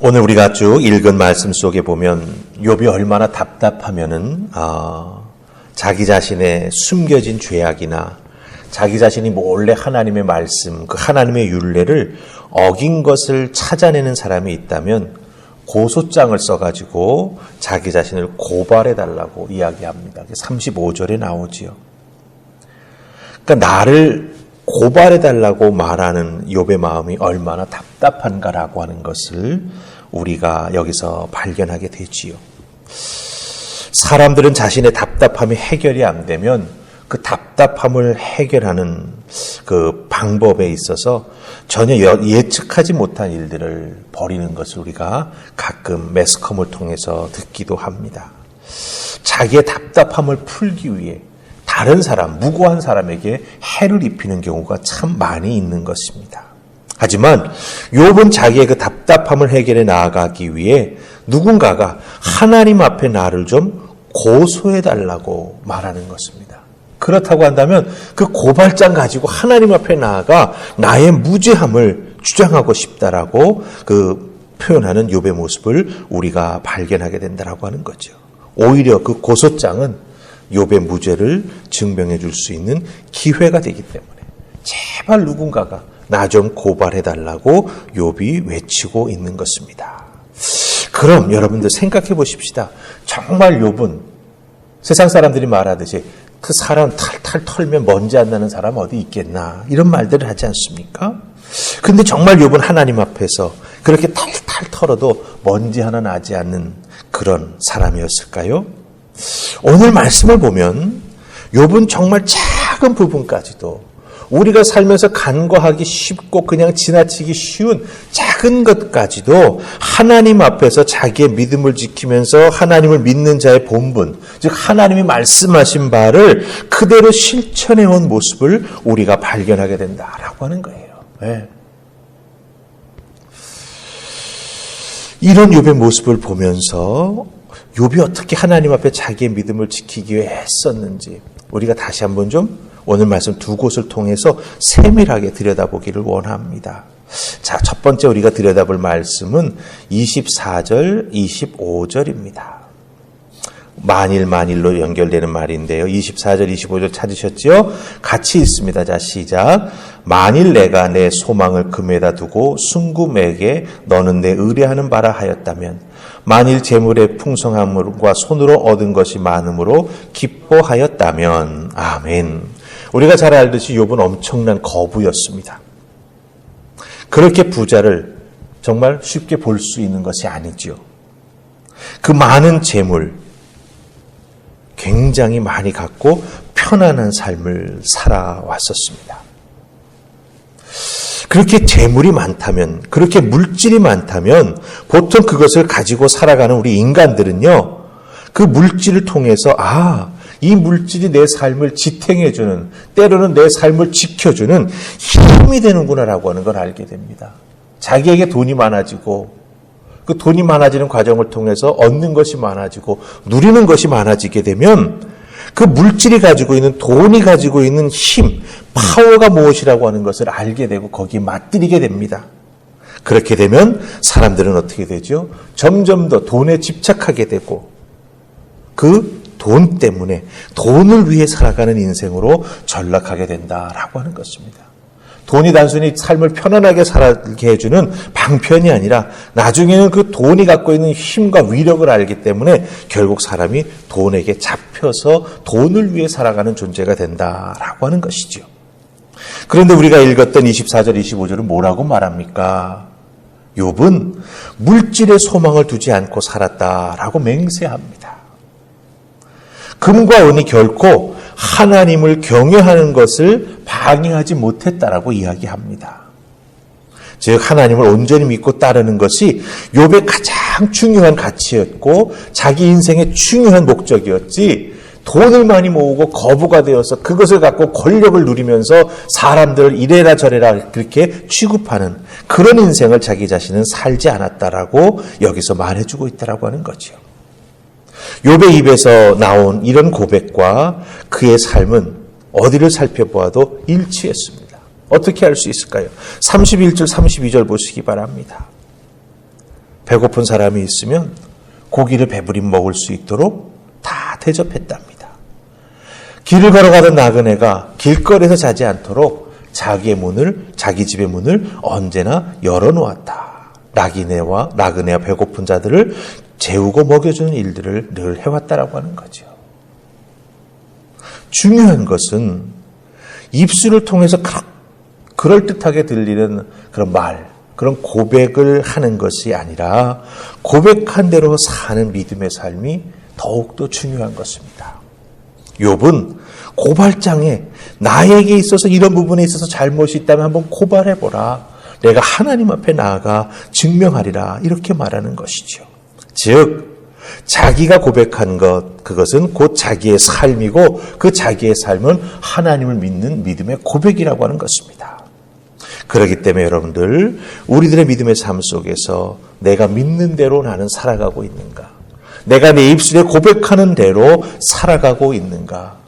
오늘 우리가 쭉 읽은 말씀 속에 보면 욥이 얼마나 답답하면은 자기 자신의 숨겨진 죄악이나 자기 자신이 몰래 하나님의 말씀, 그 하나님의 율례를 어긴 것을 찾아내는 사람이 있다면 고소장을 써가지고 자기 자신을 고발해달라고 이야기합니다. 35절에 나오지요. 그러니까 나를 고발해달라고 말하는 욥의 마음이 얼마나 답답한가라고 하는 것을 우리가 여기서 발견하게 되지요. 사람들은 자신의 답답함이 해결이 안 되면 그 답답함을 해결하는 그 방법에 있어서 전혀 예측하지 못한 일들을 벌이는 것을 우리가 가끔 매스컴을 통해서 듣기도 합니다. 자기의 답답함을 풀기 위해 다른 사람, 무고한 사람에게 해를 입히는 경우가 참 많이 있는 것입니다. 하지만 욥은 자기의 그 답답함을 해결해 나아가기 위해 누군가가 하나님 앞에 나를 좀 고소해달라고 말하는 것입니다. 그렇다고 한다면 그 고발장 가지고 하나님 앞에 나아가 나의 무죄함을 주장하고 싶다라고 그 표현하는 욥의 모습을 우리가 발견하게 된다라고 하는 거죠. 오히려 그 고소장은 욥의 무죄를 증명해 줄 수 있는 기회가 되기 때문에 제발 누군가가 나 좀 고발해달라고 욥이 외치고 있는 것입니다. 그럼 여러분들 생각해 보십시다. 정말 욥은 세상 사람들이 말하듯이 그 사람 탈탈 털면 먼지 안 나는 사람 어디 있겠나 이런 말들을 하지 않습니까? 근데 정말 욥은 하나님 앞에서 그렇게 탈탈 털어도 먼지 하나 나지 않는 그런 사람이었을까요? 오늘 말씀을 보면 욥은 정말 작은 부분까지도 우리가 살면서 간과하기 쉽고 그냥 지나치기 쉬운 작은 것까지도 하나님 앞에서 자기의 믿음을 지키면서 하나님을 믿는 자의 본분, 즉 하나님이 말씀하신 바를 그대로 실천해온 모습을 우리가 발견하게 된다라고 하는 거예요. 네. 이런 욥의 모습을 보면서 욥이 어떻게 하나님 앞에 자기의 믿음을 지키기 위해 애썼는지 우리가 다시 한번 좀 오늘 말씀 두 곳을 통해서 세밀하게 들여다보기를 원합니다. 자, 첫 번째 우리가 들여다볼 말씀은 24절, 25절입니다. 만일로 연결되는 말인데요. 24절, 25절 찾으셨죠? 같이 읽습니다. 자, 시작. 만일 내가 내 소망을 금에다 두고 순금에게 너는 내 의뢰하는 바라 하였다면 만일 재물의 풍성함과 손으로 얻은 것이 많음으로 기뻐하였다면 아멘. 우리가 잘 알듯이 욥은 엄청난 거부였습니다. 그렇게 부자를 정말 쉽게 볼 수 있는 것이 아니지요. 그 많은 재물 굉장히 많이 갖고 편안한 삶을 살아왔었습니다. 그렇게 재물이 많다면, 그렇게 물질이 많다면 보통 그것을 가지고 살아가는 우리 인간들은요, 그 물질을 통해서 이 물질이 내 삶을 지탱해주는, 때로는 내 삶을 지켜주는 힘이 되는구나라고 하는 걸 알게 됩니다. 자기에게 돈이 많아지고 그 돈이 많아지는 과정을 통해서 얻는 것이 많아지고 누리는 것이 많아지게 되면 그 물질이 가지고 있는, 돈이 가지고 있는 힘, 파워가 무엇이라고 하는 것을 알게 되고 거기에 맞들이게 됩니다. 그렇게 되면 사람들은 어떻게 되죠? 점점 더 돈에 집착하게 되고 그 돈 때문에 돈을 위해 살아가는 인생으로 전락하게 된다라고 하는 것입니다. 돈이 단순히 삶을 편안하게 살게 해주는 방편이 아니라 나중에는 그 돈이 갖고 있는 힘과 위력을 알기 때문에 결국 사람이 돈에게 잡혀서 돈을 위해 살아가는 존재가 된다라고 하는 것이죠. 그런데 우리가 읽었던 24절, 25절은 뭐라고 말합니까? 욥은 물질의 소망을 두지 않고 살았다라고 맹세합니다. 금과 은이 결코 하나님을 경외하는 것을 방해하지 못했다라고 이야기합니다. 즉 하나님을 온전히 믿고 따르는 것이 욥의 가장 중요한 가치였고 자기 인생의 중요한 목적이었지, 돈을 많이 모으고 거부가 되어서 그것을 갖고 권력을 누리면서 사람들을 이래라 저래라 그렇게 취급하는 그런 인생을 자기 자신은 살지 않았다라고 여기서 말해주고 있다라고 하는 거죠. 욥의 입에서 나온 이런 고백과 그의 삶은 어디를 살펴보아도 일치했습니다. 어떻게 할 수 있을까요? 31절, 32절 보시기 바랍니다. 배고픈 사람이 있으면 고기를 배부리 먹을 수 있도록 다 대접했답니다. 길을 걸어가던 나그네가 길거리에서 자지 않도록 자기 집의 문을 언제나 열어놓았다. 나그네와 배고픈 자들을 재우고 먹여주는 일들을 늘 해왔다라고 하는 거죠. 중요한 것은 입술을 통해서 그럴듯하게 들리는 그런 말, 그런 고백을 하는 것이 아니라 고백한 대로 사는 믿음의 삶이 더욱더 중요한 것입니다. 욥은 고발장에 나에게 있어서 이런 부분에 있어서 잘못이 있다면 한번 고발해보라. 내가 하나님 앞에 나아가 증명하리라. 이렇게 말하는 것이죠. 즉 자기가 고백한 것, 그것은 곧 자기의 삶이고 그 자기의 삶은 하나님을 믿는 믿음의 고백이라고 하는 것입니다. 그렇기 때문에 여러분들, 우리들의 믿음의 삶 속에서 내가 믿는 대로 나는 살아가고 있는가? 내가 내 입술에 고백하는 대로 살아가고 있는가?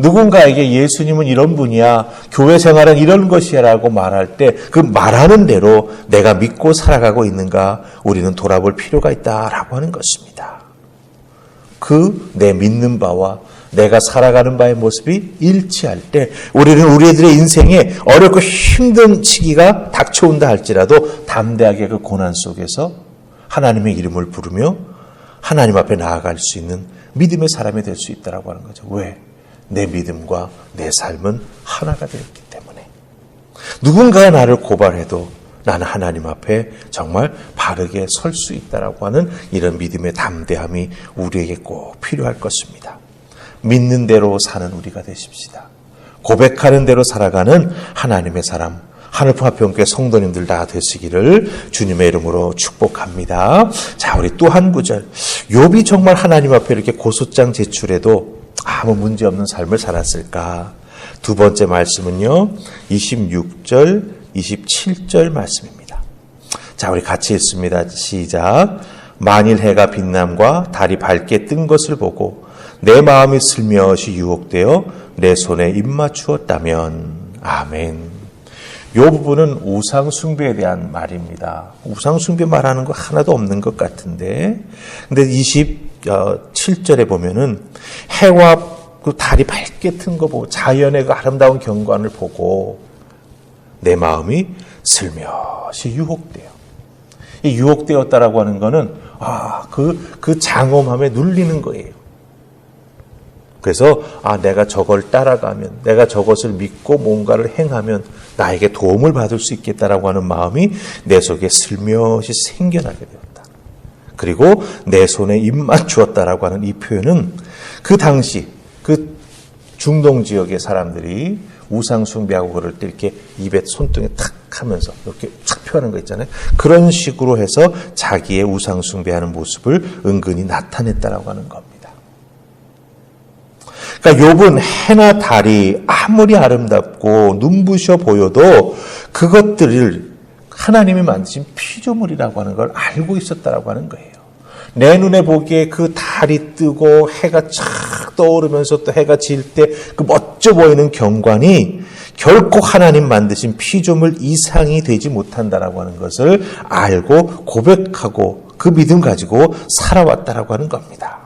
누군가에게 예수님은 이런 분이야, 교회 생활은 이런 것이야 라고 말할 때 그 말하는 대로 내가 믿고 살아가고 있는가? 우리는 돌아볼 필요가 있다라고 하는 것입니다. 내 믿는 바와 내가 살아가는 바의 모습이 일치할 때 우리는 우리들의 인생에 어렵고 힘든 시기가 닥쳐온다 할지라도 담대하게 그 고난 속에서 하나님의 이름을 부르며 하나님 앞에 나아갈 수 있는 믿음의 사람이 될 수 있다라고 하는 거죠. 왜? 내 믿음과 내 삶은 하나가 되었기 때문에. 누군가가 나를 고발해도 나는 하나님 앞에 정말 바르게 설 수 있다라고 하는 이런 믿음의 담대함이 우리에게 꼭 필요할 것입니다. 믿는 대로 사는 우리가 되십시다. 고백하는 대로 살아가는 하나님의 사람, 하늘풍 합평교회 성도님들 다 되시기를 주님의 이름으로 축복합니다. 자, 우리 또 한 구절. 욥이 정말 하나님 앞에 이렇게 고소장 제출해도 아무 문제 없는 삶을 살았을까? 두 번째 말씀은요, 26절, 27절 말씀입니다. 자, 우리 같이 읽습니다. 시작. 만일 해가 빛남과 달이 밝게 뜬 것을 보고 내 마음이 슬며시 유혹되어 내 손에 입맞추었다면. 아멘. 이 부분은 우상 숭배에 대한 말입니다. 우상 숭배 말하는 거 하나도 없는 것 같은데, 근데 27절에 보면은 해와 그 달이 밝게 튼 거 보고 자연의 그 아름다운 경관을 보고 내 마음이 슬며시 유혹돼요. 이 유혹되었다라고 하는 거는 그 장엄함에 눌리는 거예요. 그래서 내가 저걸 따라가면, 내가 저것을 믿고 뭔가를 행하면 나에게 도움을 받을 수 있겠다라고 하는 마음이 내 속에 슬며시 생겨나게 되었다. 그리고 내 손에 입맞추었다라고 하는 이 표현은 그 당시 그 중동 지역의 사람들이 우상 숭배하고 그럴 때 이렇게 입에 손등에 탁 하면서 이렇게 탁 표하는 거 있잖아요. 그런 식으로 해서 자기의 우상 숭배하는 모습을 은근히 나타냈다라고 하는 겁니다. 그러니까 욥은 해나 달이 아무리 아름답고 눈부셔 보여도 그것들을 하나님이 만드신 피조물이라고 하는 걸 알고 있었다라고 하는 거예요. 내 눈에 보기에 그 달이 뜨고 해가 착 떠오르면서 또 해가 질 때 그 멋져 보이는 경관이 결코 하나님 만드신 피조물 이상이 되지 못한다라고 하는 것을 알고 고백하고 그 믿음 가지고 살아왔다라고 하는 겁니다.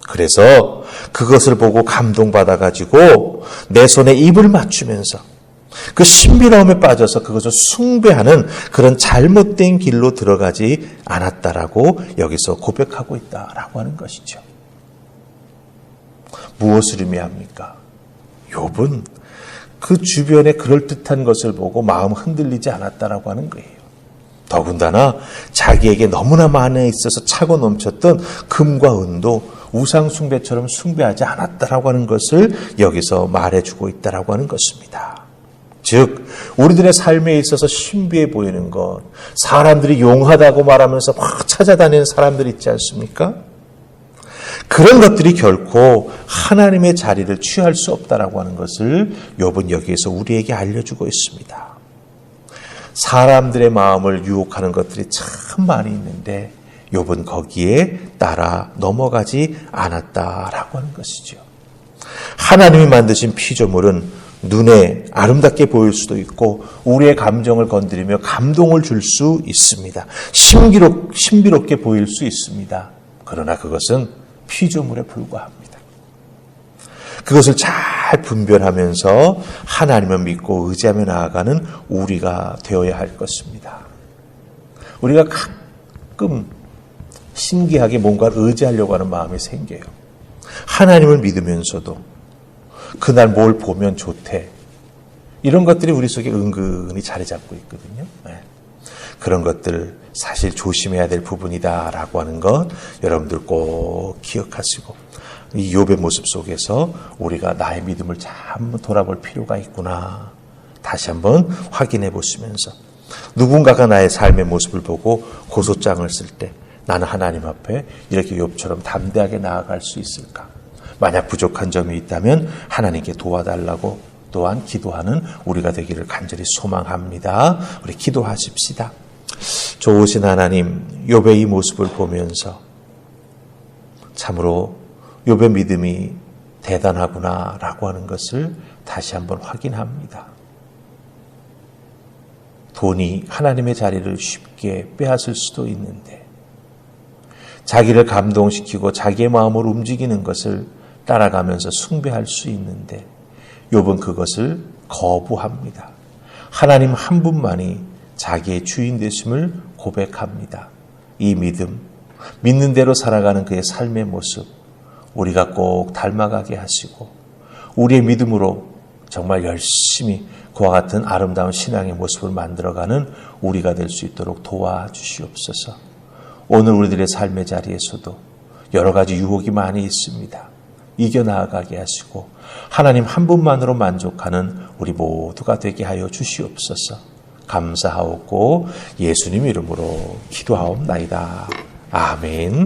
그래서 그것을 보고 감동받아가지고 내 손에 입을 맞추면서 그 신비로움에 빠져서 그것을 숭배하는 그런 잘못된 길로 들어가지 않았다라고 여기서 고백하고 있다라고 하는 것이죠. 무엇을 의미합니까? 욥은 그 주변에 그럴듯한 것을 보고 마음 흔들리지 않았다라고 하는 거예요. 더군다나 자기에게 너무나 많이 있어서 차고 넘쳤던 금과 은도 우상 숭배처럼 숭배하지 않았다라고 하는 것을 여기서 말해주고 있다라고 하는 것입니다. 즉 우리들의 삶에 있어서 신비해 보이는 것, 사람들이 용하다고 말하면서 막 찾아다니는 사람들 있지 않습니까? 그런 것들이 결코 하나님의 자리를 취할 수 없다라고 하는 것을 욥은 여기에서 우리에게 알려주고 있습니다. 사람들의 마음을 유혹하는 것들이 참 많이 있는데 욥은 거기에 따라 넘어가지 않았다라고 하는 것이죠. 하나님이 만드신 피조물은 눈에 아름답게 보일 수도 있고 우리의 감정을 건드리며 감동을 줄 수 있습니다. 신비롭게 보일 수 있습니다. 그러나 그것은 피조물에 불과합니다. 그것을 잘 분별하면서 하나님을 믿고 의지하며 나아가는 우리가 되어야 할 것입니다. 우리가 가끔 신기하게 뭔가를 의지하려고 하는 마음이 생겨요. 하나님을 믿으면서도 그날 뭘 보면 좋대. 이런 것들이 우리 속에 은근히 자리 잡고 있거든요. 네. 그런 것들 사실 조심해야 될 부분이다라고 하는 것 여러분들 꼭 기억하시고 이 욥의 모습 속에서 우리가 나의 믿음을 잘 한번 돌아볼 필요가 있구나. 다시 한번 확인해 보시면서 누군가가 나의 삶의 모습을 보고 고소장을 쓸 때 나는 하나님 앞에 이렇게 욥처럼 담대하게 나아갈 수 있을까? 만약 부족한 점이 있다면 하나님께 도와달라고 또한 기도하는 우리가 되기를 간절히 소망합니다. 우리 기도하십시다. 좋으신 하나님, 욥의 이 모습을 보면서 참으로 욥의 믿음이 대단하구나라고 하는 것을 다시 한번 확인합니다. 돈이 하나님의 자리를 쉽게 빼앗을 수도 있는데 자기를 감동시키고 자기의 마음을 움직이는 것을 따라가면서 숭배할 수 있는데 욥은 그것을 거부합니다. 하나님 한 분만이 자기의 주인 되심을 고백합니다. 이 믿음, 믿는 대로 살아가는 그의 삶의 모습 우리가 꼭 닮아가게 하시고 우리의 믿음으로 정말 열심히 그와 같은 아름다운 신앙의 모습을 만들어가는 우리가 될 수 있도록 도와주시옵소서. 오늘 우리들의 삶의 자리에서도 여러 가지 유혹이 많이 있습니다. 이겨나가게 하시고 하나님 한 분만으로 만족하는 우리 모두가 되게 하여 주시옵소서. 감사하옵고 예수님 이름으로 기도하옵나이다. 아멘.